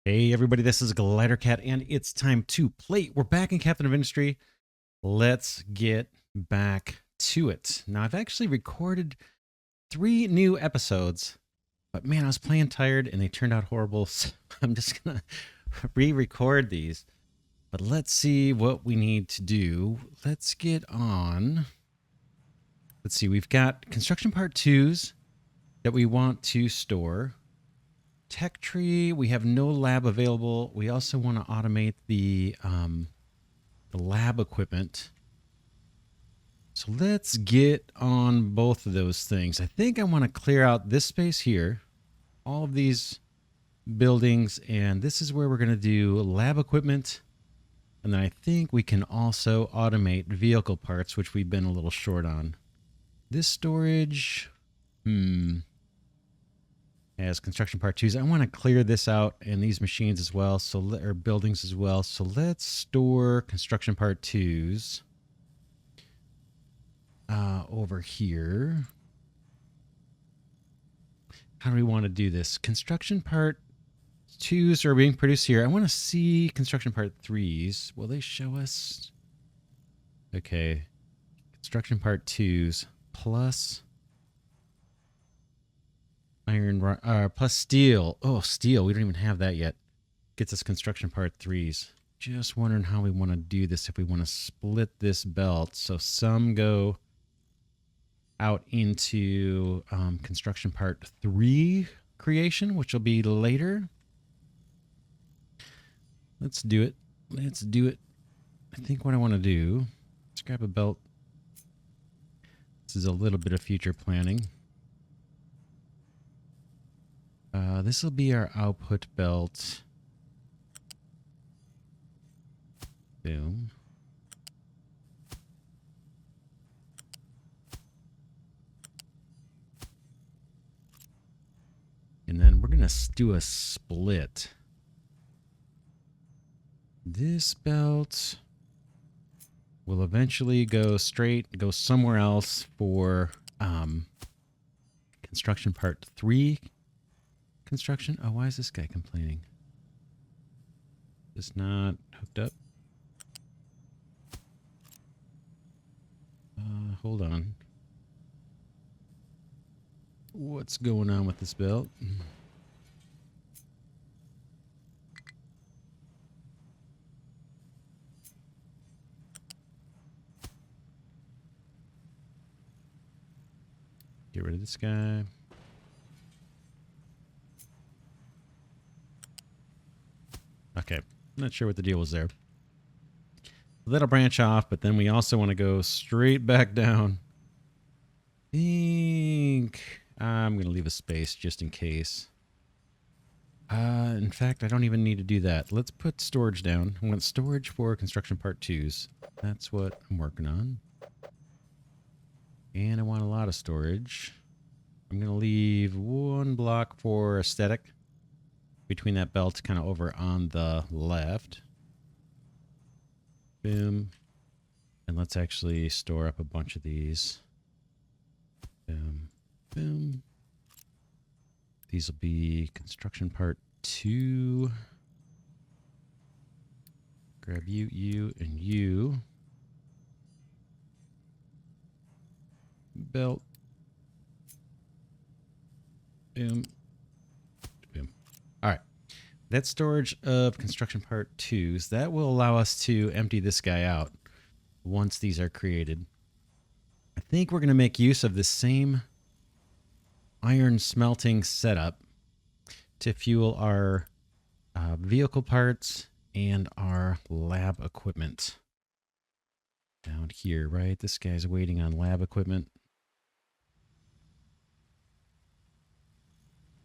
Hey everybody, this is Glidercat, and it's time to play. We're back in Captain of Industry. Let's get back to it. Now, I've actually recorded 3 new episodes, but man, I was playing tired and they turned out horrible, so I'm just gonna re-record these. But let's see what we need to do. Let's get on. Let's see, we've got construction part 2s that we want to store. Tech tree, we have no lab available. We also want to automate the lab equipment. So let's get on both of those things. I think I want to clear out this space here, all of these buildings, and this is where we're going to do lab equipment. And then I think we can also automate vehicle parts, which we've been a little short on. This storage, as construction part 2s. I want to clear this out and these machines as well, or buildings as well. So let's store construction part 2s over here. How do we want to do this? Construction part 2s are being produced here. I want to see construction part 3s. Will they show us? Okay. Construction part 2s plus iron, plus steel. Oh, steel. We don't even have that yet. Gets us construction part 3s. Just wondering how we want to do this, if we want to split this belt. So some go out into construction part 3 creation, which will be later. Let's do it. Let's do it. I think what I want to do, let's grab a belt. This is a little bit of future planning. This will be our output belt. Boom. And then we're going to do a split. This belt will eventually go somewhere else for construction part 3 construction. Oh, why is this guy complaining? It's not hooked up. Hold on. What's going on with this belt? Get rid of this guy. Okay, I'm not sure what the deal was there. That'll branch off, but then we also want to go straight back down. I think I'm going to leave a space just in case. In fact, I don't even need to do that. Let's put storage down. I want storage for construction part 2s. That's what I'm working on. And I want a lot of storage. I'm going to leave 1 block for aesthetic between that belt, kind of over on the left. Boom. And let's actually store up a bunch of these. Boom. Boom. These will be construction part 2. Grab you, you, and you. Belt. Boom. Boom. All right. That storage of construction part 2s, that will allow us to empty this guy out once these are created. I think we're going to make use of the same iron smelting setup to fuel our vehicle parts and our lab equipment. Down here, right? This guy's waiting on lab equipment.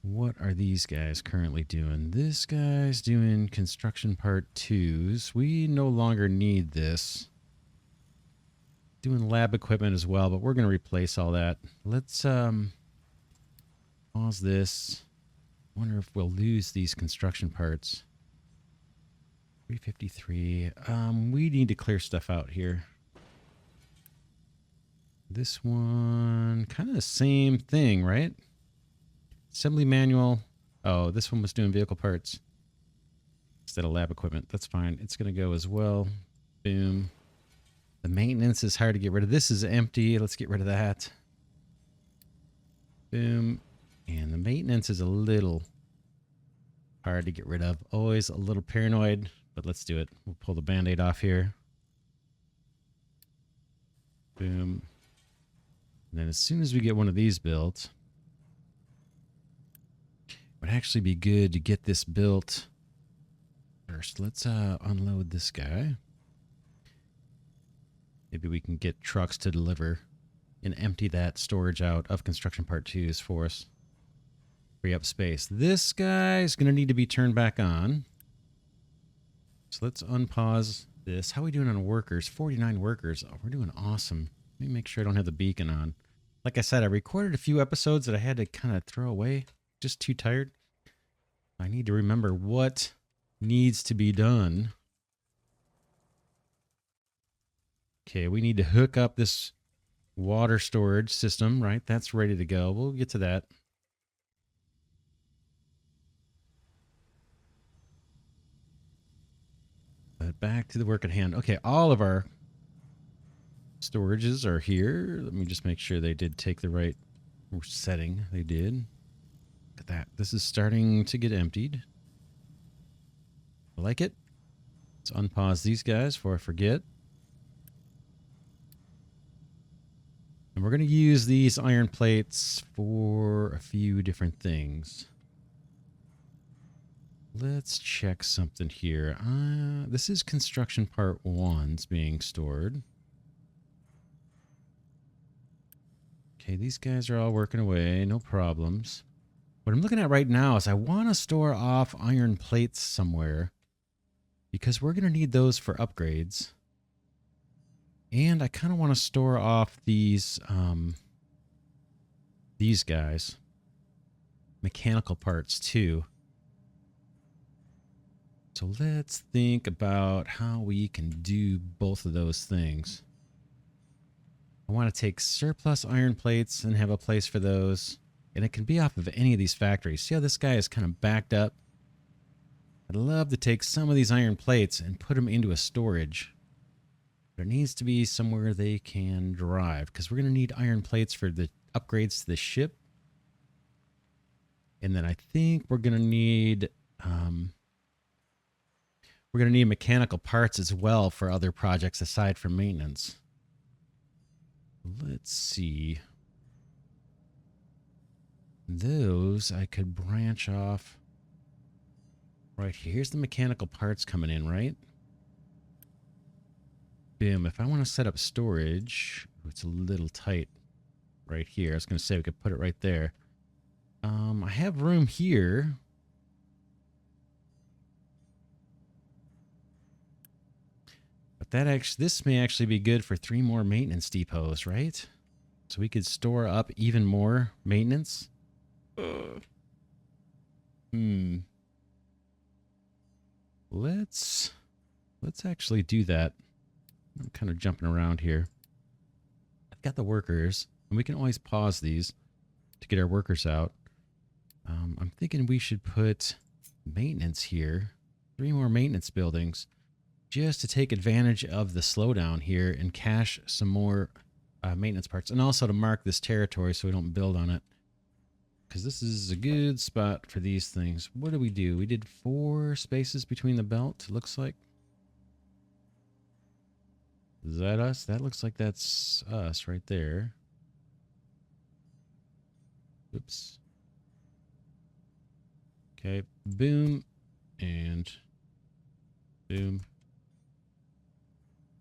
What are these guys currently doing? This guy's doing construction part 2s. We no longer need this. Doing lab equipment as well, but we're going to replace all that. Let's pause this. Wonder if we'll lose these construction parts. 353. We need to clear stuff out here. This one, kind of the same thing, right? Assembly manual. Oh, this one was doing vehicle parts. instead of lab equipment. That's fine. It's going to go as well. Boom. The maintenance is hard to get rid of. This is empty. Let's get rid of that. Boom. And the maintenance is a little hard to get rid of. Always a little paranoid, but let's do it. We'll pull the Band-Aid off here. Boom. And then as soon as we get one of these built, it would actually be good to get this built first. Let's unload this guy. Maybe we can get trucks to deliver and empty that storage out of construction part 2s for us. Free up space. This guy is going to need to be turned back on. So let's unpause this. How are we doing on workers? 49 workers. Oh, we're doing awesome. Let me make sure I don't have the beacon on. Like I said, I recorded a few episodes that I had to kind of throw away. Just too tired. I need to remember what needs to be done. Okay, we need to hook up this water storage system, right? That's ready to go. We'll get to that. But back to the work at hand. Okay, all of our storages are here. Let me just make sure they did take the right setting. They did. Look at that. This is starting to get emptied. I like it. Let's unpause these guys before I forget. And we're going to use these iron plates for a few different things. Let's check something here. This is construction part 1's being stored. Okay, these guys are all working away. No problems. What I'm looking at right now is I want to store off iron plates somewhere because we're going to need those for upgrades. And I kind of want to store off these guys. Mechanical parts too. So let's think about how we can do both of those things. I want to take surplus iron plates and have a place for those. And it can be off of any of these factories. See how this guy is kind of backed up? I'd love to take some of these iron plates and put them into a storage. There needs to be somewhere they can drive because we're going to need iron plates for the upgrades to the ship. And then I think we're going to need mechanical parts as well for other projects aside from maintenance. Let's see. Those I could branch off right here. Here's the mechanical parts coming in, right? Boom. If I want to set up storage, it's a little tight right here. I was going to say we could put it right there. I have room here. But this may actually be good for 3 more maintenance depots, right? So we could store up even more maintenance. Let's actually do that. I'm kind of jumping around here. I've got the workers, and we can always pause these to get our workers out. I'm thinking we should put maintenance here. 3 more maintenance buildings just to take advantage of the slowdown here and cache some more maintenance parts. And also to mark this territory so we don't build on it. Because this is a good spot for these things. What did we do? We did 4 spaces between the belt, looks like. Is that us? That looks like that's us right there. Oops. Okay, boom, and boom.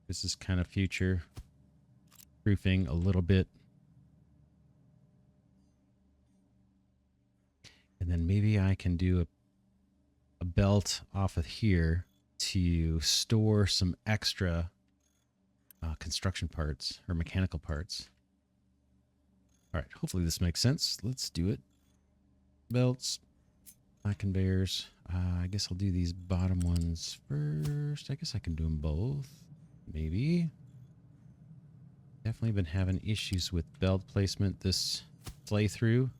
This is kind of future proofing a little bit. And then maybe I can do a belt off of here to store some extra construction parts or mechanical parts. All right, hopefully this makes sense. Let's do it. Belts, conveyors. I guess I'll do these bottom ones first. I guess I can do them both. Maybe. Definitely been having issues with belt placement this playthrough.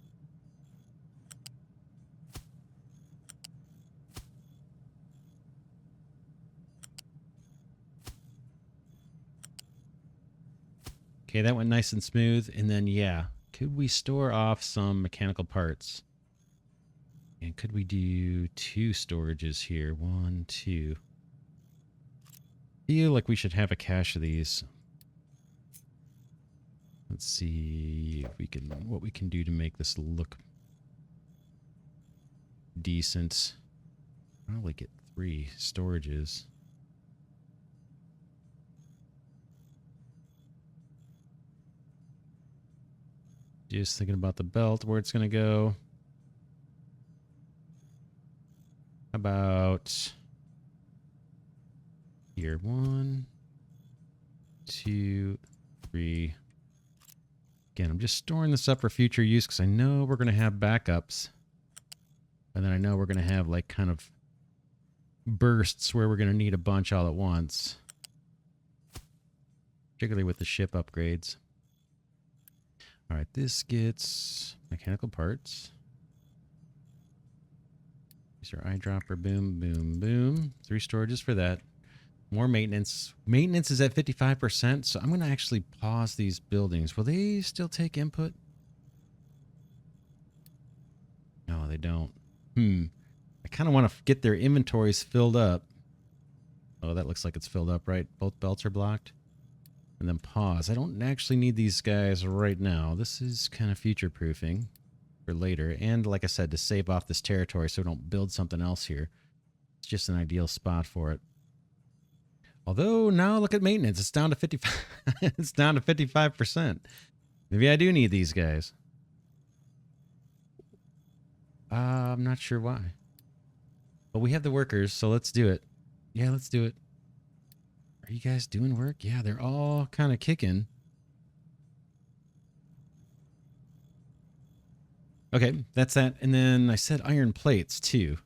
Okay, that went nice and smooth. And then, yeah, could we store off some mechanical parts? And could we do 2 storages here? 1, 2. Feel like we should have a cache of these. Let's see if we can, what we can do to make this look decent. Probably get 3 storages. Just thinking about the belt, where it's going to go. How about here? 1, 2, 3. Again, I'm just storing this up for future use because I know we're going to have backups. And then I know we're going to have like kind of bursts where we're going to need a bunch all at once. Particularly with the ship upgrades. All right, this gets mechanical parts. These are eyedropper, boom, boom, boom. 3 storages for that. More maintenance. Maintenance is at 55%, so I'm going to actually pause these buildings. Will they still take input? No, they don't. I kind of want to get their inventories filled up. Oh, that looks like it's filled up, right? Both belts are blocked. And then pause. I don't actually need these guys right now. This is kind of future-proofing for later. And like I said, to save off this territory so we don't build something else here. It's just an ideal spot for it. Although now look at maintenance. It's down to 55. It's down to 55%. Maybe I do need these guys. I'm not sure why. But we have the workers, so let's do it. Yeah, let's do it. Are you guys doing work? Yeah, they're all kind of kicking. Okay, that's that. And then I said iron plates too.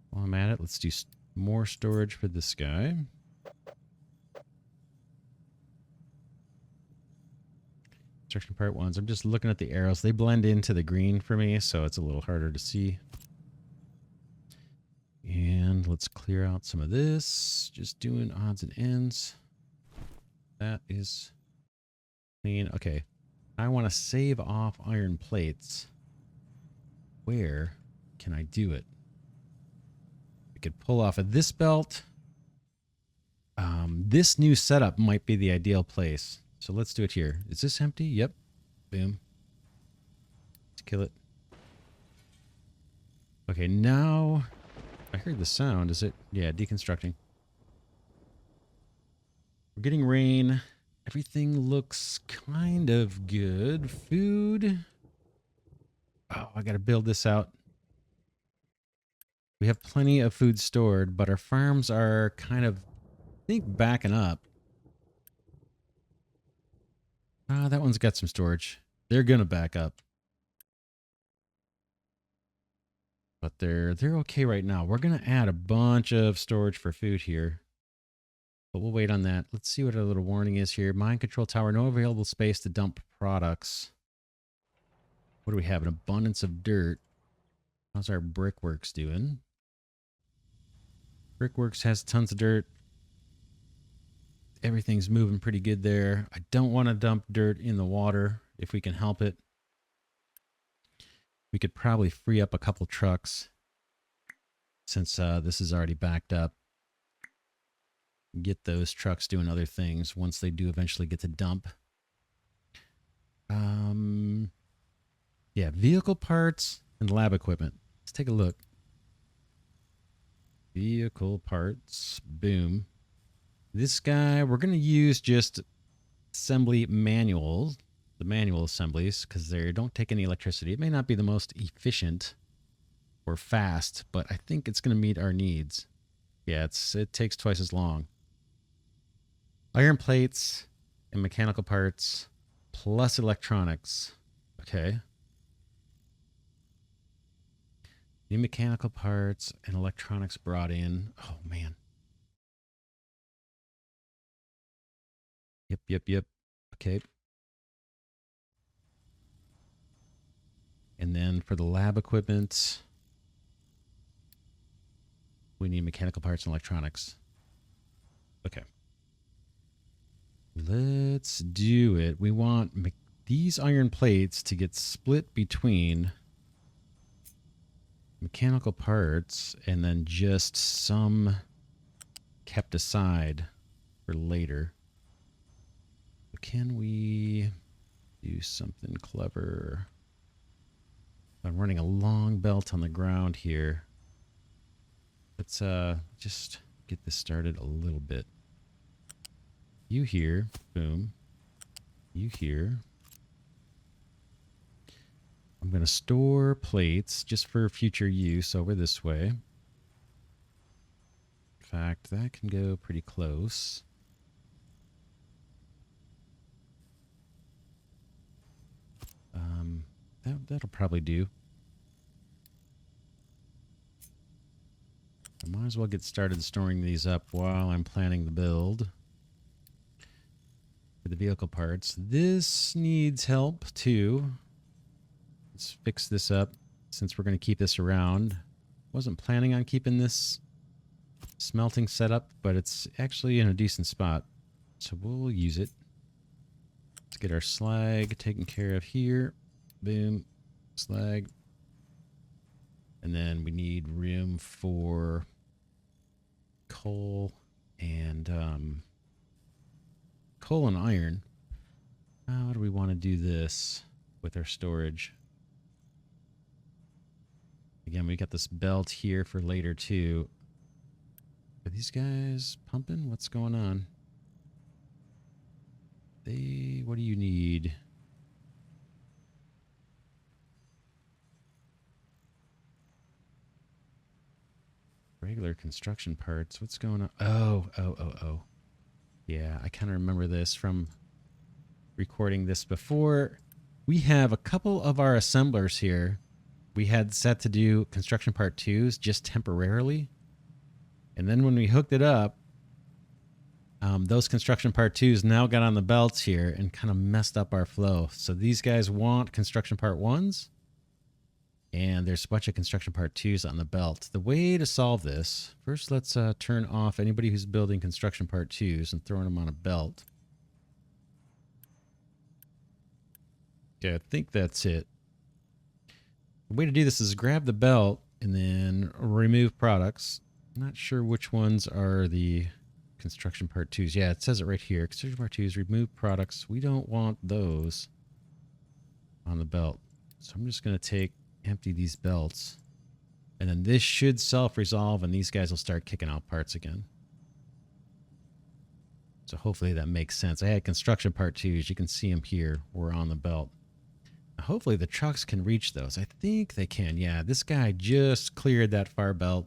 While I'm at it, let's do more storage for this guy. Construction part 1s. I'm just looking at the arrows. They blend into the green for me, so it's a little harder to see. And let's clear out some of this. Just doing odds and ends. That is clean. Okay. I want to save off iron plates. Where can I do it? We could pull off of this belt. This new setup might be the ideal place. So let's do it here. Is this empty? Yep. Boom. Let's kill it. Okay, now I heard the sound. Is it? Yeah, deconstructing. We're getting rain. Everything looks kind of good. Food. Oh, I got to build this out. We have plenty of food stored, but our farms are kind of, I think, backing up. Ah, that one's got some storage. They're going to back up. But they're okay right now. We're going to add a bunch of storage for food here. But we'll wait on that. Let's see what our little warning is here. Mine control tower, no available space to dump products. What do we have? An abundance of dirt. How's our brickworks doing? Brickworks has tons of dirt. Everything's moving pretty good there. I don't want to dump dirt in the water if we can help it. We could probably free up a couple trucks since this is already backed up. Get those trucks doing other things once they do eventually get to dump. Yeah, vehicle parts and lab equipment. Let's take a look. Vehicle parts. Boom. This guy, we're going to use just assembly manuals, the manual assemblies, because they don't take any electricity. It may not be the most efficient or fast, but I think it's going to meet our needs. Yeah, it takes twice as long. Iron plates and mechanical parts plus electronics. Okay. New mechanical parts and electronics brought in. Oh, man. Yep. Okay. And then for the lab equipment, we need mechanical parts and electronics. Okay. Let's do it. We want these iron plates to get split between mechanical parts and then just some kept aside for later. Can we do something clever? I'm running a long belt on the ground here. Let's just get this started a little bit. You here, boom. You here. I'm going to store plates just for future use over this way. In fact, that can go pretty close. That'll probably do. I might as well get started storing these up while I'm planning the build for the vehicle parts. This needs help too. Let's fix this up since we're going to keep this around. Wasn't planning on keeping this smelting set up, but it's actually in a decent spot, so we'll use it. Let's get our slag taken care of here. Boom. Slag. And then we need room for coal and iron. How do we want to do this with our storage? Again, we got this belt here for later too. Are these guys pumping? What's going on? What do you need? Regular construction parts. What's going on? Oh. Yeah, I kind of remember this from recording this before. We have a couple of our assemblers here. We had set to do construction part 2s just temporarily. And then when we hooked it up, those construction part 2s now got on the belts here and kind of messed up our flow. So these guys want construction part 1s. And there's a bunch of construction part 2s on the belt. The way to solve this, first let's turn off anybody who's building construction part 2s and throwing them on a belt. Okay, I think that's it. The way to do this is grab the belt and then remove products. I'm not sure which ones are the construction part 2s. Yeah, it says it right here. Construction part 2s, remove products. We don't want those on the belt. So I'm just going to empty these belts. And then this should self-resolve and these guys will start kicking out parts again. So hopefully that makes sense. I had construction part 2s. You can see them here. We're on the belt. Hopefully the trucks can reach those. I think they can. Yeah, this guy just cleared that far belt.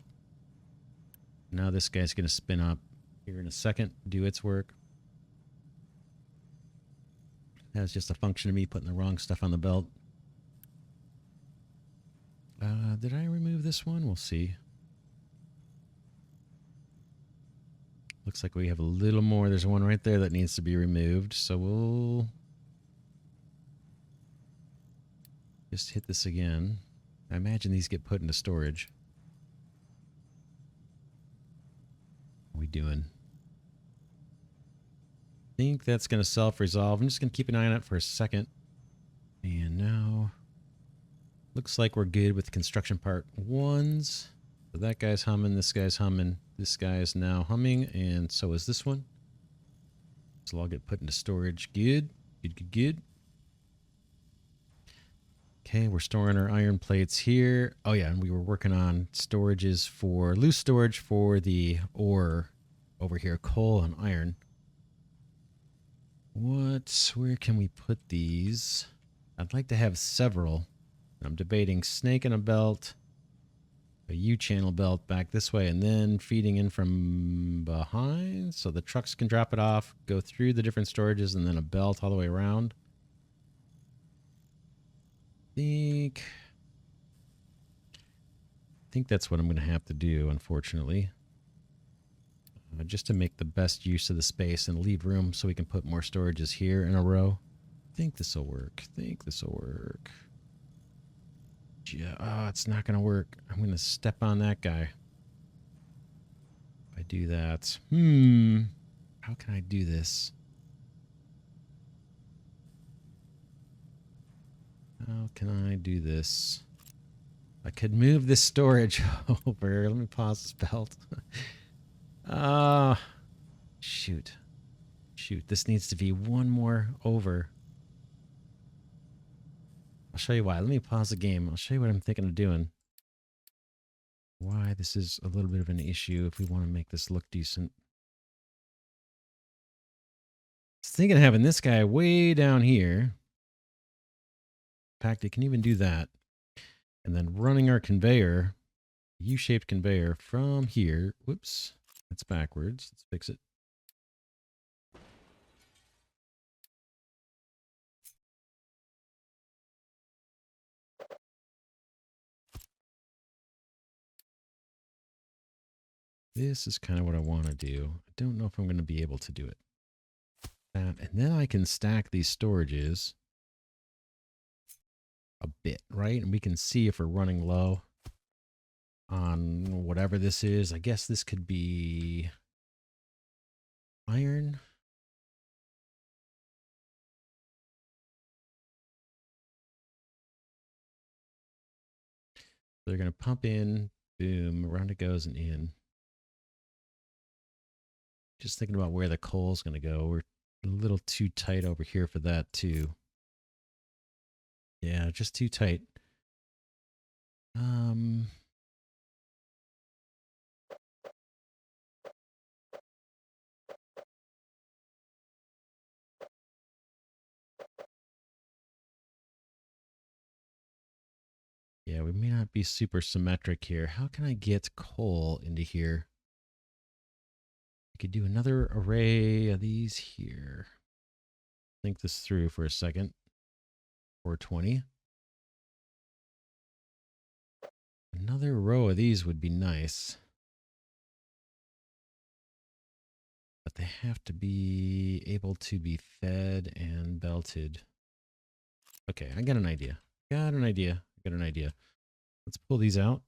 Now this guy's going to spin up here in a second, do its work. That's just a function of me putting the wrong stuff on the belt. Did I remove this one? We'll see. Looks like we have a little more. There's one right there that needs to be removed. So we'll just hit this again. I imagine these get put into storage. What are we doing? I think that's going to self-resolve. I'm just going to keep an eye on it for a second. And now looks like we're good with construction part 1s. So that guy's humming, this guy's humming, this guy is now humming, and so is this one. So I'll get put into storage. Good. Okay, we're storing our iron plates here. Oh yeah, and we were working on storages for loose storage for the ore over here, coal and iron. Where can we put these? I'd like to have several. I'm debating snake in a belt, a U-channel belt back this way, and then feeding in from behind so the trucks can drop it off, go through the different storages, and then a belt all the way around. I think that's what I'm going to have to do, unfortunately. Just to make the best use of the space and leave room so we can put more storages here in a row. I think this will work. Yeah, oh, it's not going to work. I'm going to step on that guy. If I do that. How can I do this? How can I do this? I could move this storage over. Let me pause this belt. Shoot. Shoot, this needs to be one more over. I'll show you why. Let me pause the game. I'll show you what I'm thinking of doing. Why this is a little bit of an issue if we want to make this look decent. I was thinking of having this guy way down here. In fact, it can even do that. And then running our conveyor, U-shaped conveyor from here. Whoops, that's backwards. Let's fix it. This is kind of what I want to do. I don't know if I'm going to be able to do it. And then I can stack these storages a bit, right? And we can see if we're running low on whatever this is. I guess this could be iron. They're going to pump in, boom, around it goes and in. Just thinking about where the coal's going to go. We're a little too tight over here for that too. Yeah, just too tight. Yeah, we may not be super symmetric here. How can I get coal into here? I could do another array of these here. Think this through for a second. 420. Another row of these would be nice. But they have to be able to be fed and belted. Okay, I got an idea. Got an idea. Let's pull these out.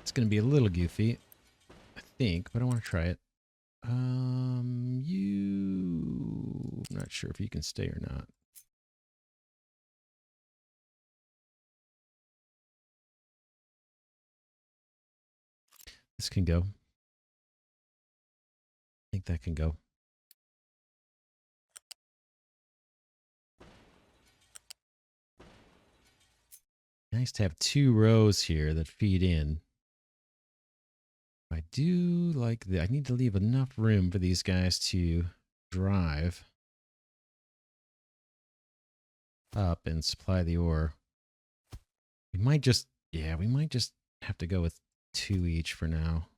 It's going to be a little goofy, I think, but I want to try it. I'm not sure if you can stay or not. This can go. I think that can go. Nice to have two rows here that feed in. I do like that. I need to leave enough room for these guys to drive up and supply the ore. We might just have to go with 2 each for now.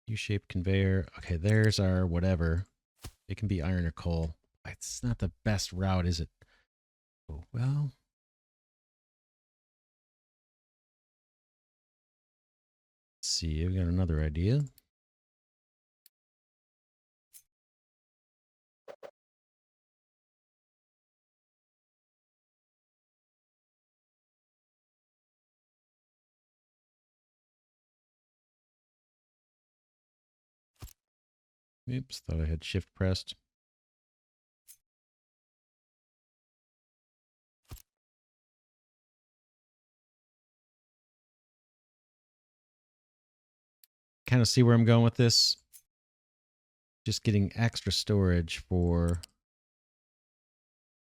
U-shaped conveyor. Okay, there's our whatever. It can be iron or coal. It's not the best route, is it? Oh, well. Let's see, I've got another idea. Oops, thought I had shift pressed. Kind of see where I'm going with this. Just getting extra storage for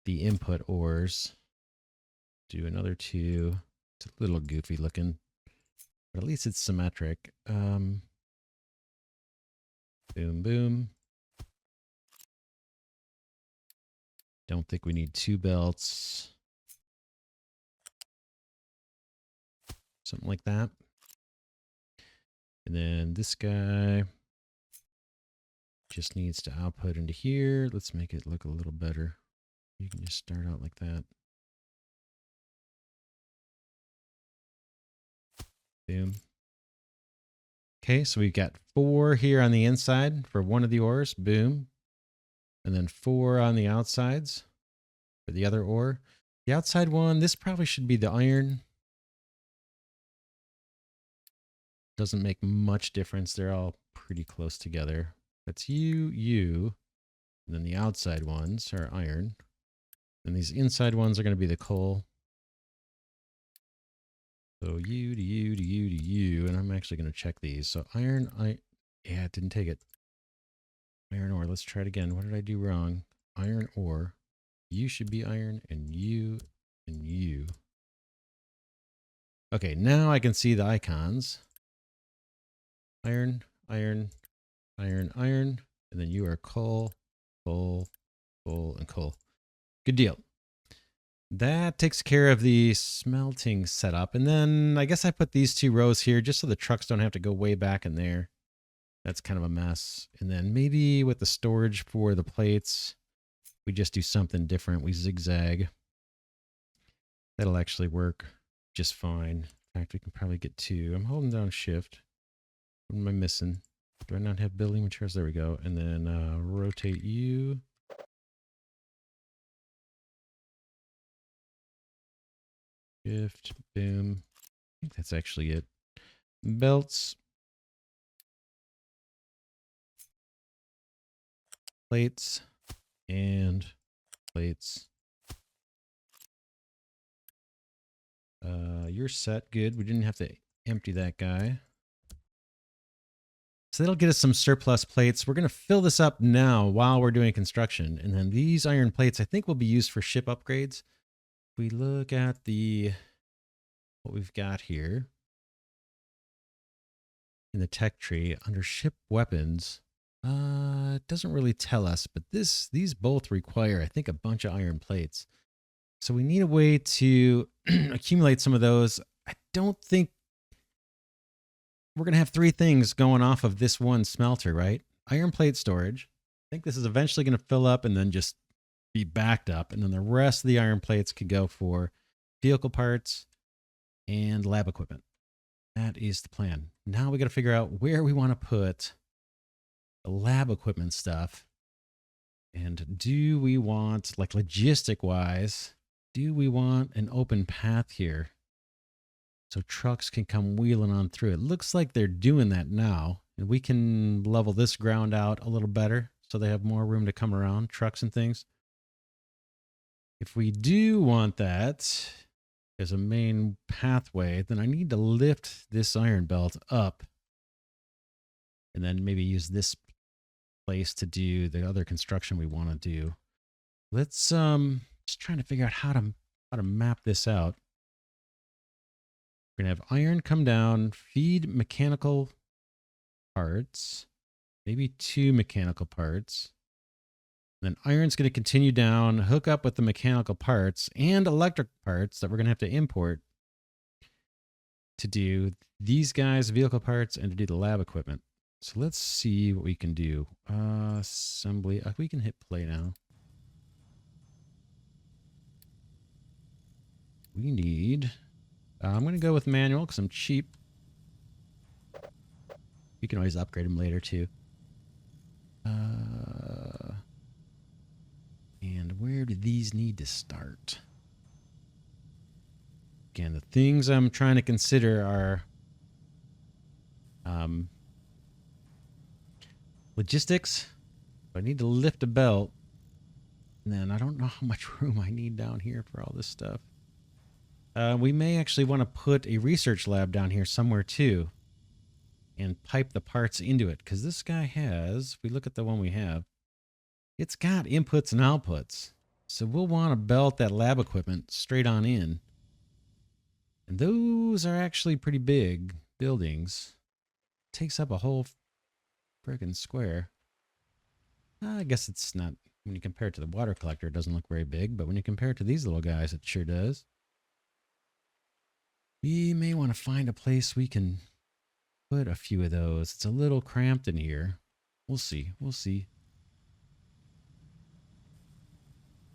the input ores. Do another 2. It's a little goofy looking, but at least it's symmetric. Boom, boom. Don't think we need 2 belts. Something like that. And then this guy just needs to output into here. Let's make it look a little better. You can just start out like that. Boom. Okay, so we've got 4 here on the inside for one of the ores. Boom. And then 4 on the outsides for the other ore. The outside one, this probably should be the iron. Doesn't make much difference. They're all pretty close together. That's you. And then the outside ones are iron. And these inside ones are going to be the coal. So you to you to you to you. And I'm actually going to check these. So iron, yeah, it didn't take it. Iron ore. Let's try it again. What did I do wrong? Iron ore. You should be iron, and you, and you. Okay, now I can see the icons. Iron, iron, iron, iron. And then you are coal, coal, coal, and coal. Good deal. That takes care of the smelting setup. And then I guess I put these 2 rows here just so the trucks don't have to go way back in there. That's kind of a mess. And then maybe with the storage for the plates, we just do something different. We zigzag. That'll actually work just fine. In fact, we can probably get 2. I'm holding down shift. What am I missing? Do I not have building materials? There we go. And then rotate you. Shift, boom. I think that's actually it. Belts. Plates. And plates. You're set. Good. We didn't have to empty that guy. So that'll get us some surplus plates. We're going to fill this up now while we're doing construction. And then these iron plates, I think, will be used for ship upgrades. If we look at what we've got here in the tech tree under ship weapons, it doesn't really tell us, but these both require, I think, a bunch of iron plates. So we need a way to accumulate some of those. I don't think we're going to have 3 things going off of this one smelter, right? Iron plate storage. I think this is eventually going to fill up and then just be backed up. And then the rest of the iron plates could go for vehicle parts and lab equipment. That is the plan. Now we got to figure out where we want to put the lab equipment stuff. And do we want, like logistic wise, do we want an open path here so trucks can come wheeling on through? It looks like they're doing that now, and we can level this ground out a little better so they have more room to come around, trucks and things. If we do want that as a main pathway, then I need to lift this iron belt up and then maybe use this place to do the other construction we want to do. Let's just trying to figure out how to map this out. We're gonna have iron come down, feed mechanical parts, maybe 2 mechanical parts. And then iron's gonna continue down, hook up with the mechanical parts and electric parts that we're gonna have to import to do these guys' vehicle parts and to do the lab equipment. So let's see what we can do. Assembly. We can hit play now. We need... I'm going to go with manual because I'm cheap. You can always upgrade them later too. And where do these need to start? Again, the things I'm trying to consider are logistics. I need to lift a belt. And then I don't know how much room I need down here for all this stuff. We may actually want to put a research lab down here somewhere too and pipe the parts into it, because this guy has, if we look at the one we have, it's got inputs and outputs. So we'll want to belt that lab equipment straight on in. And those are actually pretty big buildings. Takes up a whole friggin' square. I guess it's not, when you compare it to the water collector, it doesn't look very big, but when you compare it to these little guys, it sure does. We may want to find a place we can put a few of those. It's a little cramped in here. We'll see. We'll see.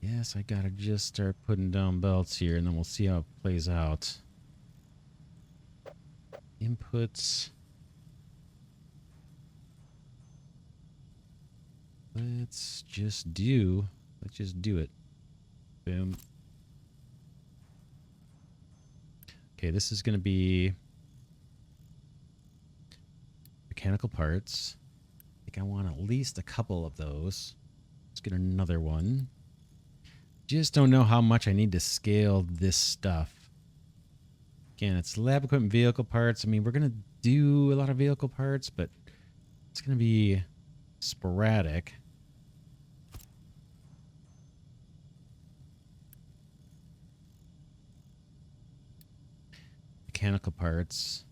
Yes, I gotta just start putting down belts here, and then we'll see how it plays out. Inputs. Let's just do it. Boom. Okay, this is going to be mechanical parts. I think I want at least a couple of those. Let's get another one. Just don't know how much I need to scale this stuff. Again, it's lab equipment, vehicle parts. I mean, we're going to do a lot of vehicle parts, but it's going to be sporadic. Mechanical parts.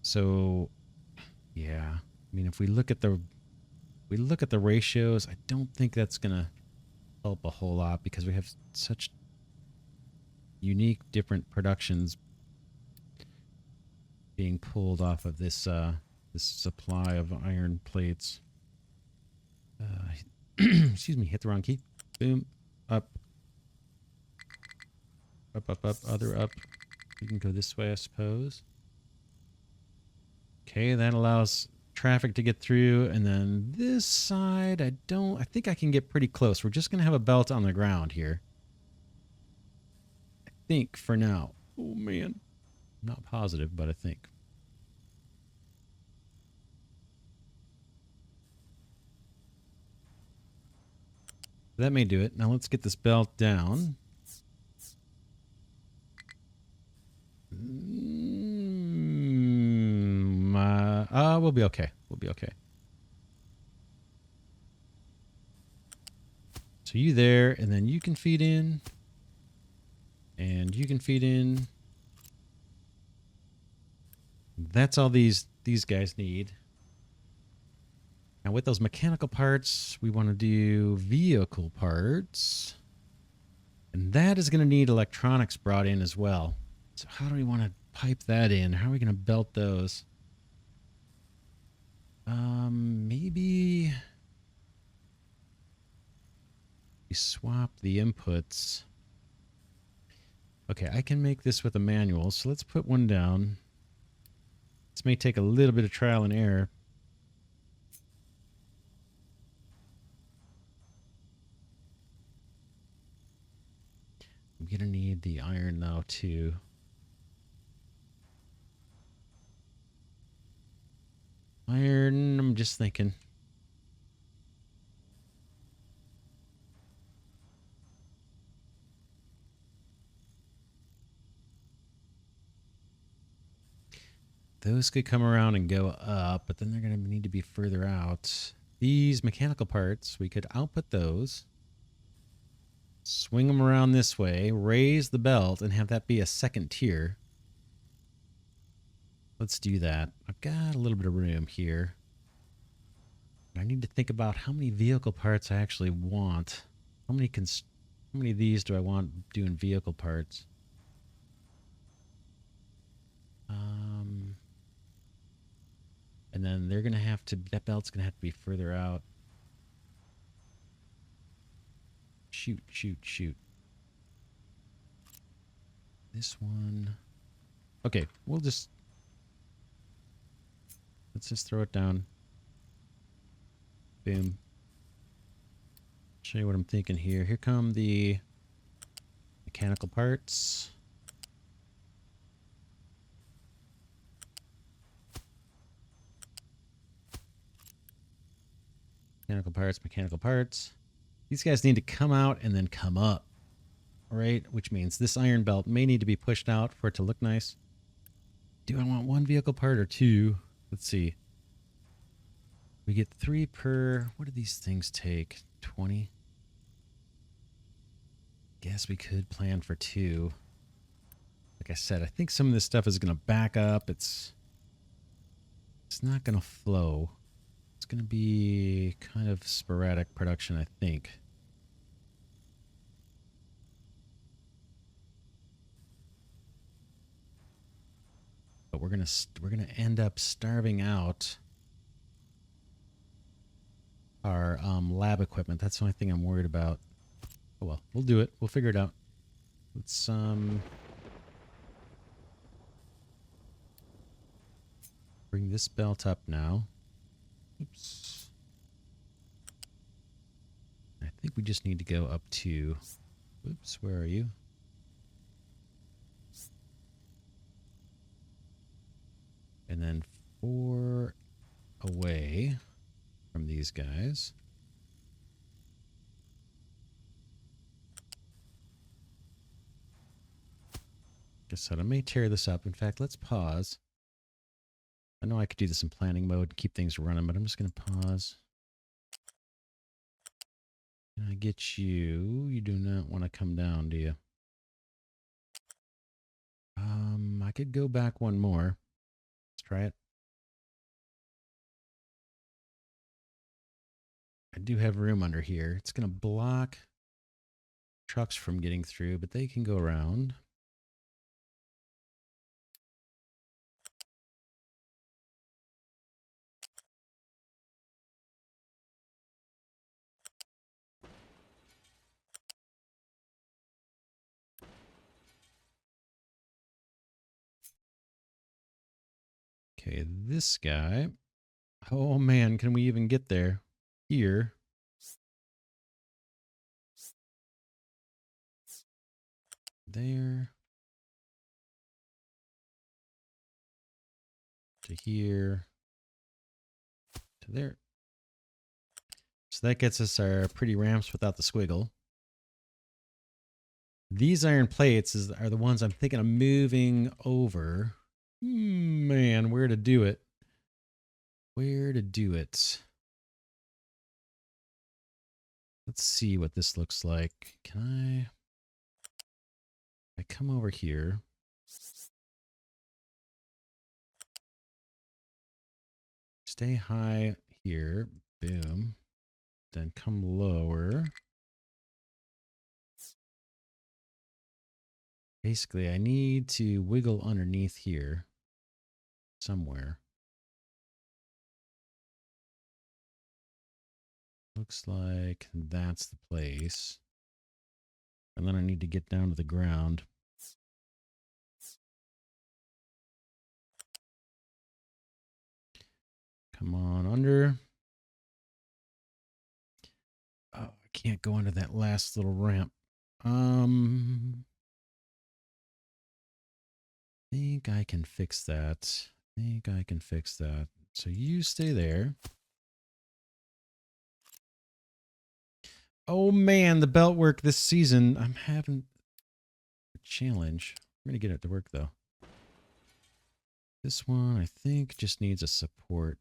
So, yeah. I mean, if we look at the ratios, I don't think that's going to help a whole lot because we have such unique different productions being pulled off of this this supply of iron plates. Excuse me, hit the wrong key. Boom. Up. Up, up, up, other up. You can go this way, I suppose. Okay, that allows traffic to get through. And then this side, I think I can get pretty close. We're just going to have a belt on the ground here. I think for now. Oh, man. I'm not positive, but I think. That may do it. Now let's get this belt down. We'll be okay. We'll be okay. So you there, and then you can feed in. And you can feed in. That's all these guys need. Now with those mechanical parts, we want to do vehicle parts. And that is going to need electronics brought in as well. So how do we want to pipe that in? How are we going to belt those? Maybe we swap the inputs. Okay, I can make this with a manual, so let's put one down. This may take a little bit of trial and error. I'm going to need the iron now, too. Iron, I'm just thinking. Those could come around and go up, but then they're going to need to be further out. These mechanical parts, we could output those. Swing them around this way, raise the belt, and have that be a second tier. Let's do that. I've got a little bit of room here. I need to think about how many vehicle parts I actually want. How many of these do I want doing vehicle parts? And then they're going to have to, that belt's going to have to be further out. Shoot, shoot, shoot. This one. Okay, let's just throw it down. Boom. Show you what I'm thinking here. Here come the mechanical parts. Mechanical parts. These guys need to come out and then come up. All right, which means this iron belt may need to be pushed out for it to look nice. Do I want one vehicle part or two? Let's see. We get 3 per... What do these things take? 20? Guess we could plan for 2. Like I said, I think some of this stuff is going to back up. It's not going to flow. It's going to be kind of sporadic production, I think. But we're going to end up starving out our lab equipment. That's the only thing I'm worried about. Oh well, we'll do it. We'll figure it out. Let's bring this belt up now. Oops. I think we just need to go up to... Oops, where are you? And then 4 away. from these guys. Guess what? I may tear this up. In fact, let's pause. I know I could do this in planning mode and keep things running, but I'm just going to pause. Can I get you? You do not want to come down, do you? I could go back one more. Let's try it. I do have room under here. It's going to block trucks from getting through, but they can go around. Okay, this guy. Oh man, can we even get there? Here. There. To here. To there. So that gets us our pretty ramps without the squiggle. These iron plates are the ones I'm thinking of moving over. Man, where to do it? Where to do it? Let's see what this looks like. Can I come over here? Stay high here. Boom. Then come lower. Basically, I need to wiggle underneath here somewhere. Looks like that's the place. And then I need to get down to the ground. Come on under. Oh, I can't go under that last little ramp. I think I can fix that. So you stay there. Oh man, the belt work this season. I'm having a challenge. We're going to get it to work though. This one, I think, just needs a support.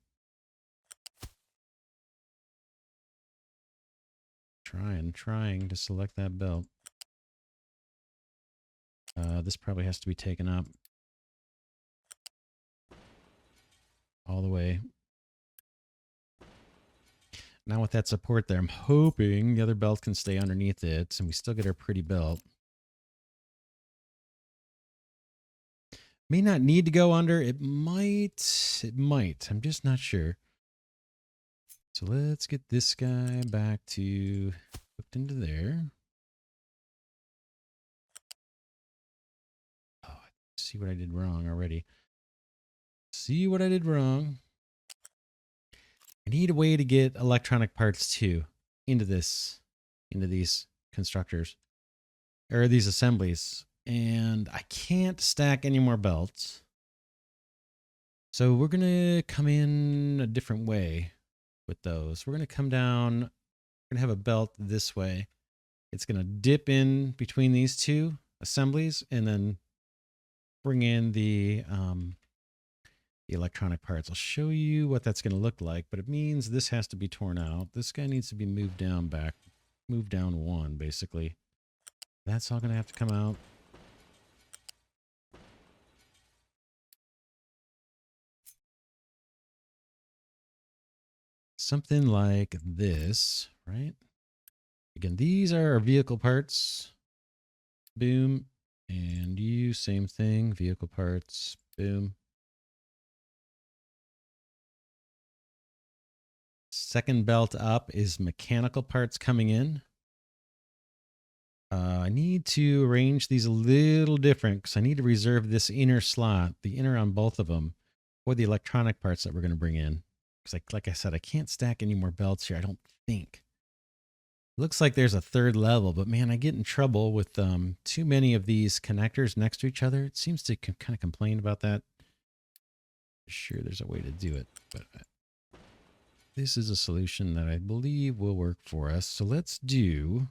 Trying to select that belt. This probably has to be taken up all the way. Now with that support there, I'm hoping the other belt can stay underneath it and we still get our pretty belt. May not need to go under. It might. I'm just not sure. So let's get this guy back to hooked into there. Oh, see what I did wrong already. See what I did wrong. I need a way to get electronic parts too into these constructors or these assemblies. And I can't stack any more belts. So we're going to come in a different way with those. We're going to come down. We're going to have a belt this way. It's going to dip in between these two assemblies and then bring in the electronic parts. I'll show you what that's going to look like, but it means this has to be torn out. This guy needs to be moved down move down one, basically. That's all going to have to come out. Something like this, right? Again, these are our vehicle parts. Boom. And you, same thing. Vehicle parts. Boom. Second belt up is mechanical parts coming in. I need to arrange these a little different because I need to reserve this inner slot, the inner on both of them, for the electronic parts that we're going to bring in. Because like I said, I can't stack any more belts here, I don't think. Looks like there's a third level, but man, I get in trouble with too many of these connectors next to each other. It seems to kind of complain about that. Sure, there's a way to do it, but this is a solution that I believe will work for us. So let's do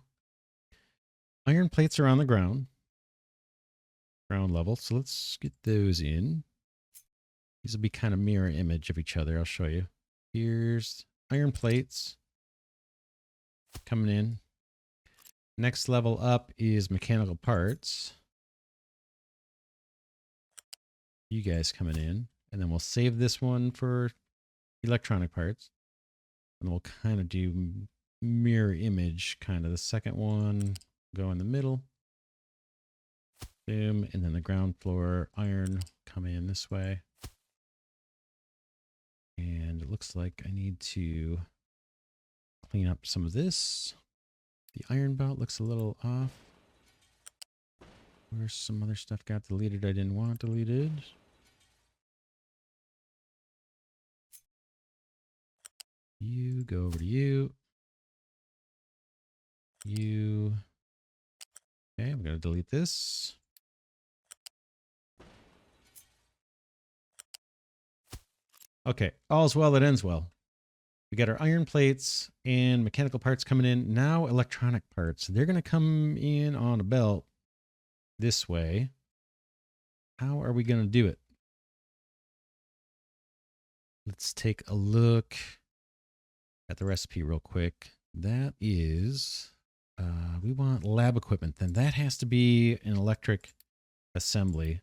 iron plates are on the ground level. So let's get those in. These will be kind of mirror image of each other. I'll show you. Here's iron plates coming in. Next level up is mechanical parts. You guys coming in. And then we'll save this one for electronic parts. And we'll kind of do mirror image, kind of the second one, go in the middle. Boom. And then the ground floor iron come in this way. And it looks like I need to clean up some of this. The iron belt looks a little off. Where's some other stuff got deleted I didn't want deleted? You go over to you. You. Okay, I'm going to delete this. Okay, all's well that ends well. We got our iron plates and mechanical parts coming in. Now electronic parts. They're going to come in on a belt this way. How are we going to do it? Let's take a look at the recipe real quick. That is, we want lab equipment. Then that has to be an electric assembly.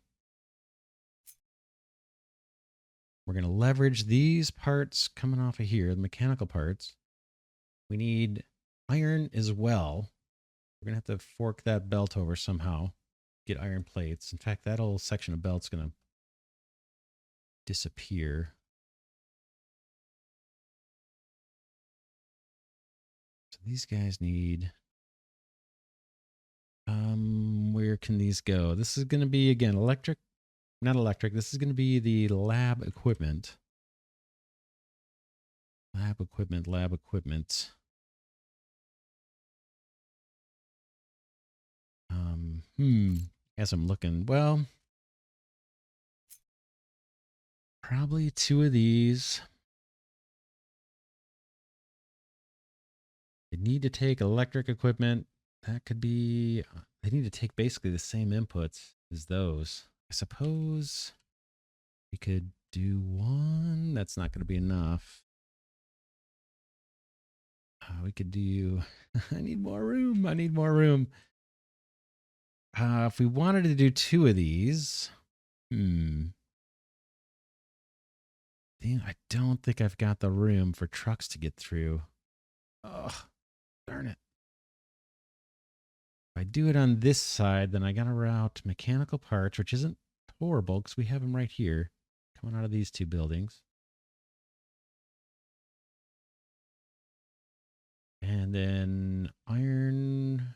We're going to leverage these parts coming off of here, the mechanical parts. We need iron as well. We're going to have to fork that belt over somehow, get iron plates. In fact, that whole section of belt's going to disappear. So these guys need, where can these go? This is going to be, again, electric, not electric. This is going to be the lab equipment. Lab equipment, lab equipment. As I'm looking, well, probably two of these. They need to take electric equipment. That could be, they need to take basically the same inputs as those. I suppose we could do one. That's not going to be enough. We could do, I need more room. I need more room. If we wanted to do two of these, I don't think I've got the room for trucks to get through. Oh, darn it. If I do it on this side, then I got to route mechanical parts, which isn't horrible because we have them right here coming out of these two buildings. And then iron.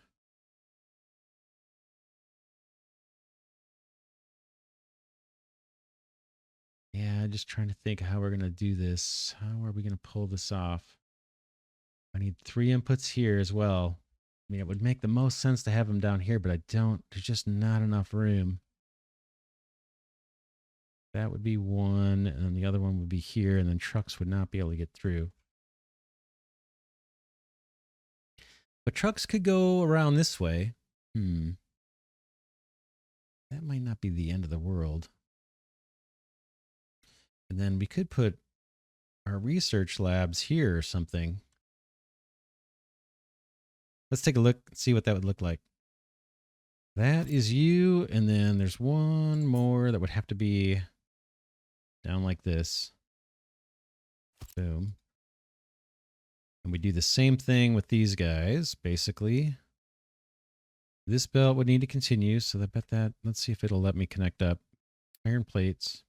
Yeah, just trying to think how we're going to do this. How are we going to pull this off? I need 3 inputs here as well. I mean, it would make the most sense to have them down here, but I don't. There's just not enough room. That would be one, and then the other one would be here, and then trucks would not be able to get through. But trucks could go around this way. That might not be the end of the world. And then we could put our research labs here or something. Let's take a look and see what that would look like. That is you, and then there's one more that would have to be down like this. Boom. And we do the same thing with these guys, basically. This belt would need to continue, so I bet that, let's see if it'll let me connect up. Iron plates.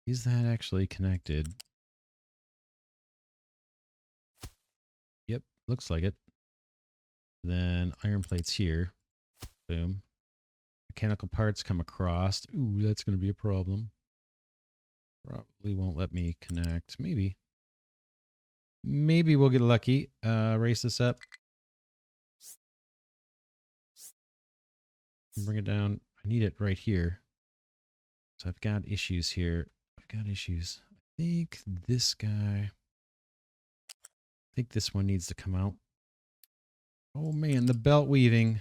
Is that actually connected? Yep, looks like it. Then iron plates here. Boom. Mechanical parts come across. Ooh, that's going to be a problem. Probably won't let me connect. Maybe. Maybe we'll get lucky. Raise this up. Bring it down. I need it right here. So I've got issues here. I've got issues. I think this guy, I think this one needs to come out. Oh man, the belt weaving.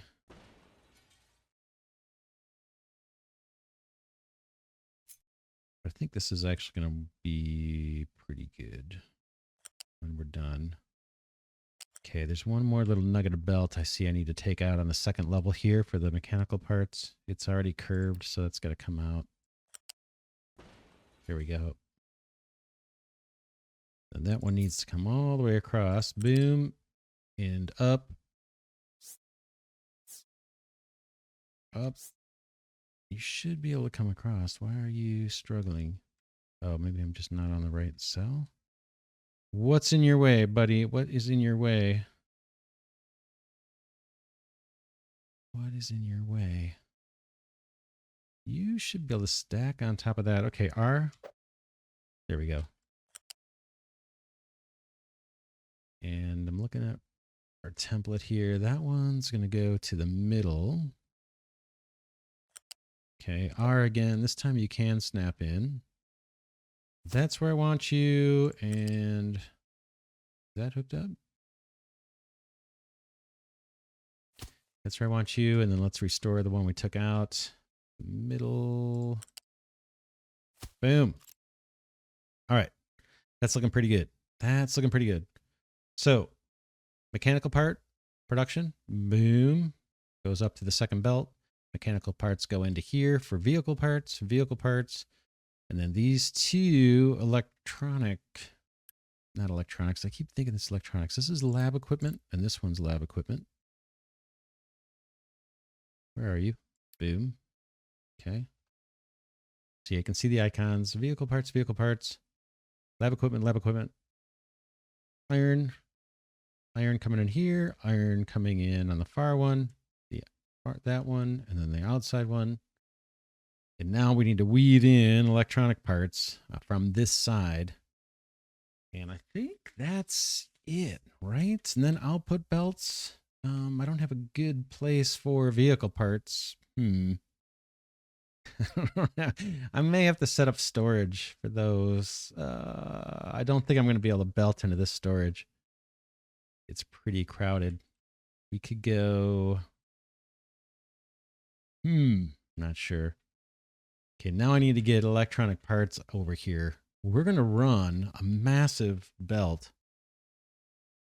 I think this is actually going to be pretty good when we're done. Okay, there's one more little nugget of belt I see I need to take out on the second level here for the mechanical parts. It's already curved, so that's got to come out. There we go. And that one needs to come all the way across. Boom. And up. Up. You should be able to come across. Why are you struggling? Oh, maybe I'm just not on the right cell. What's in your way, buddy? What is in your way? What is in your way? You should be able to stack on top of that. Okay, R. There we go. And I'm looking at our template here. That one's going to go to the middle. Okay, R again. This time you can snap in. That's where I want you. And is that hooked up? That's where I want you. And then let's restore the one we took out. Middle. Boom. All right. That's looking pretty good. That's looking pretty good. So mechanical part production. Boom. Goes up to the second belt. Mechanical parts go into here for vehicle parts. And then these two electronic, not electronics. I keep thinking it's electronics. This is lab equipment and this one's lab equipment. Where are you? Boom. Okay. So you can see the icons, vehicle parts, lab equipment, iron coming in here, iron coming in on the far one, that one, and then the outside one. And now we need to weave in electronic parts from this side. And I think that's it, right? And then output belts. I don't have a good place for vehicle parts. I may have to set up storage for those. I don't think I'm going to be able to belt into this storage. It's pretty crowded. We could go... not sure. Okay, now I need to get electronic parts over here. We're going to run a massive belt.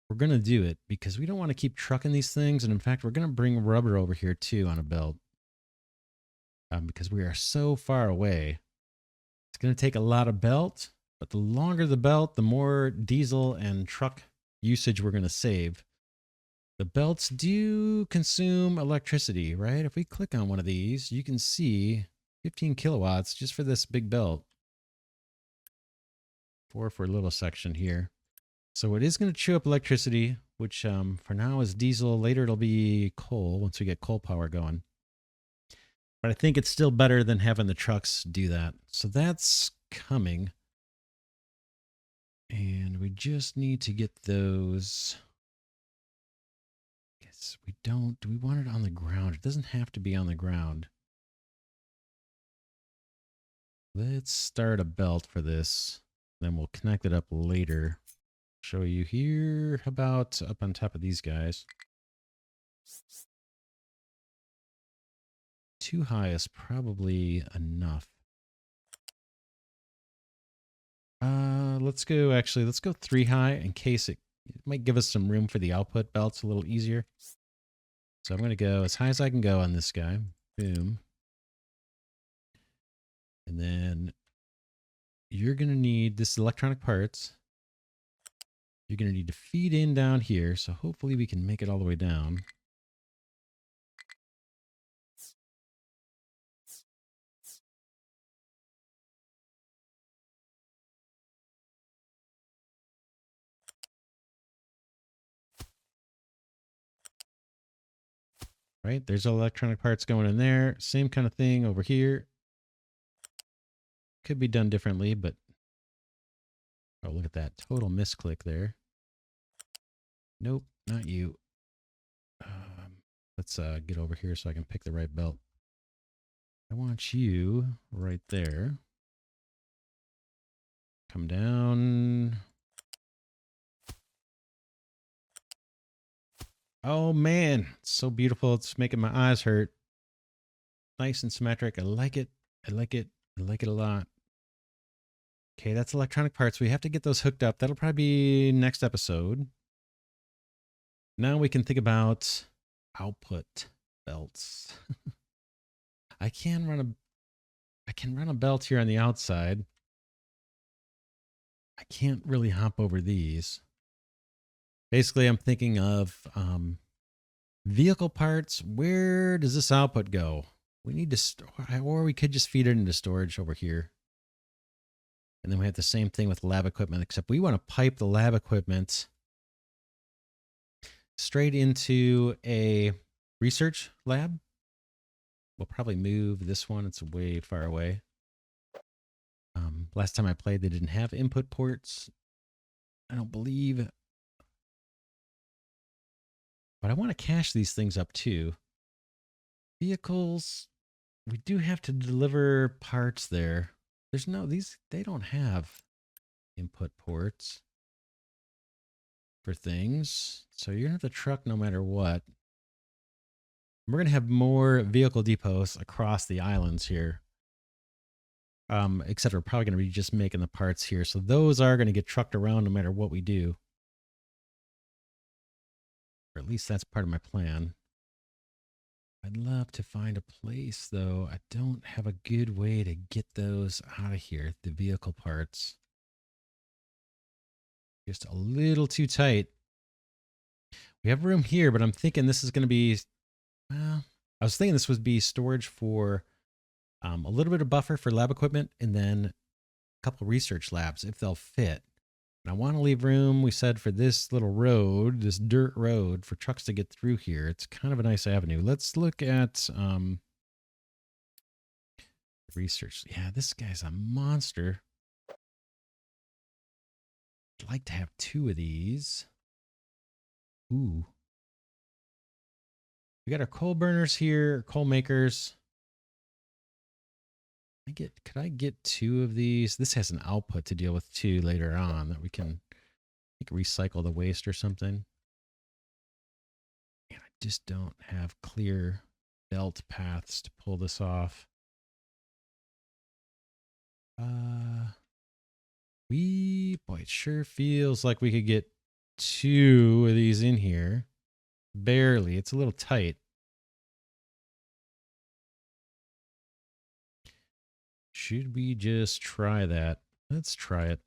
We're going to do it because we don't want to keep trucking these things. And in fact, we're going to bring rubber over here too on a belt. Because we are so far away. It's going to take a lot of belt, but the longer the belt, the more diesel and truck usage we're going to save. The belts do consume electricity, right? If we click on one of these, you can see 15 kilowatts just for this big belt. 4 for a little section here. So it is going to chew up electricity, which for now is diesel. Later it'll be coal once we get coal power going. But I think it's still better than having the trucks do that. So that's coming. And we just need to get those. Guess we don't. Do we want it on the ground? It doesn't have to be on the ground. Let's start a belt for this. Then we'll connect it up later. Show you here. How about up on top of these guys? Too high is probably enough. Let's go 3 high in case it might give us some room for the output belts a little easier. So I'm going to go as high as I can go on this guy. Boom. And then you're going to need this electronic parts. You're going to need to feed in down here. So hopefully we can make it all the way down. Right, there's electronic parts going in there. Same kind of thing over here. Could be done differently, but oh, look at that total misclick there. Nope, not you. Let's get over here so I can pick the right belt. I want you right there. Come down. Oh man, it's so beautiful. It's making my eyes hurt. Nice and symmetric. I like it. I like it. I like it a lot. Okay, that's electronic parts. We have to get those hooked up. That'll probably be next episode. Now we can think about output belts. I can run a belt here on the outside. I can't really hop over these. Basically, I'm thinking of vehicle parts. Where does this output go? We need to store, or we could just feed it into storage over here. And then we have the same thing with lab equipment, except we want to pipe the lab equipment straight into a research lab. We'll probably move this one. It's way far away. Last time I played, they didn't have input ports, I don't believe. But I want to cache these things up too. Vehicles, we do have to deliver parts there. There's no, they don't have input ports for things. So you're going to have the truck no matter what. We're going to have more vehicle depots across the islands here. Except we're probably going to be just making the parts here. So those are going to get trucked around no matter what we do. Or at least that's part of my plan. I'd love to find a place, though. I don't have a good way to get those out of here, the vehicle parts. Just a little too tight. We have room here, but I'm thinking this is going to be, well, I was thinking this would be storage for a little bit of buffer for lab equipment and then a couple research labs if they'll fit. And I want to leave room, we said, for this little road, this dirt road for trucks to get through here. It's kind of a nice avenue. Let's look at research. Yeah, this guy's a monster. I'd like to have 2 of these. Ooh. We got our coal burners here, coal makers. Could I get 2 of these? This has an output to deal with too later on that we can recycle the waste or something. And I just don't have clear belt paths to pull this off. Boy, it sure feels like we could get 2 of these in here. Barely. It's a little tight. Should we just try that? Let's try it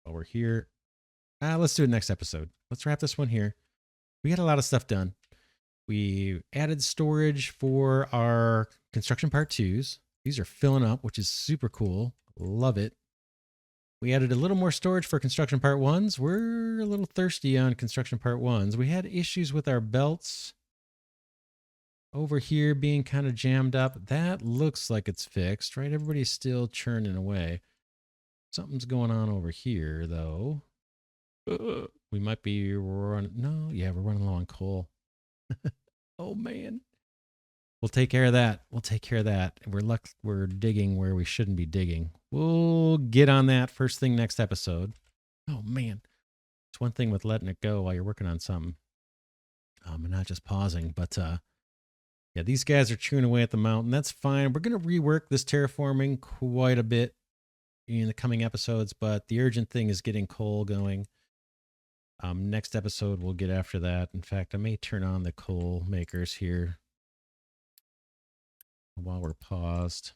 while we're here. Let's do it next episode. Let's wrap this one here. We got a lot of stuff done. We added storage for our construction part 2s. These are filling up, which is super cool. Love it. We added a little more storage for construction part 1s. We're a little thirsty on construction part 1s. We had issues with our belts over here being kind of jammed up. That looks like it's fixed, right? Everybody's still churning away. Something's going on over here, though. We might be running. No, yeah, we're running low on coal. Oh, man. We'll take care of that. We'll take care of that. We're digging where we shouldn't be digging. We'll get on that first thing next episode. Oh, man. It's one thing with letting it go while you're working on something. And not just pausing, but yeah, these guys are chewing away at the mountain. That's fine. We're going to rework this terraforming quite a bit in the coming episodes, but the urgent thing is getting coal going. Next episode, we'll get after that. In fact, I may turn on the coal makers here while we're paused.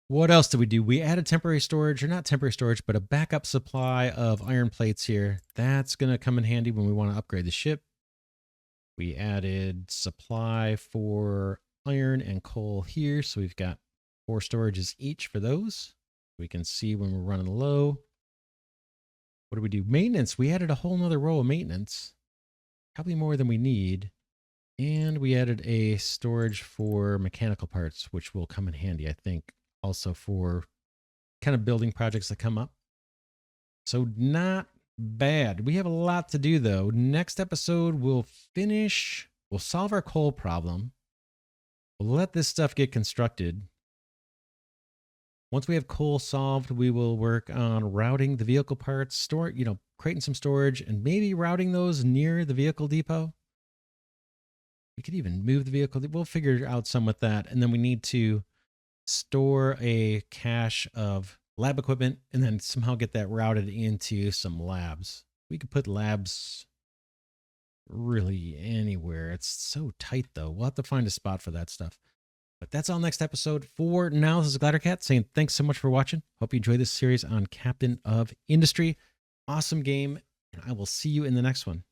What else did we do? We added temporary storage, or not temporary storage, but a backup supply of iron plates here. That's going to come in handy when we want to upgrade the ship. We added supply for iron and coal here. So we've got 4 storages each for those. We can see when we're running low. What do we do? Maintenance. We added a whole nother row of maintenance. Probably more than we need. And we added a storage for mechanical parts, which will come in handy, I think, also for kind of building projects that come up. So not bad. We have a lot to do, though. Next episode, we'll solve our coal problem. We'll let this stuff get constructed. Once we have coal solved, we will work on routing the vehicle parts, creating some storage, and maybe routing those near the vehicle depot. We could even move the vehicle. We'll figure out some with that. And then we need to store a cache of lab equipment and then somehow get that routed into some labs. We could put labs really anywhere. It's so tight, though. We'll have to find a spot for that stuff. But that's all next episode. For now, this is Glidercat saying thanks so much for watching. Hope you enjoyed this series on Captain of Industry. Awesome game, and I will see you in the next one.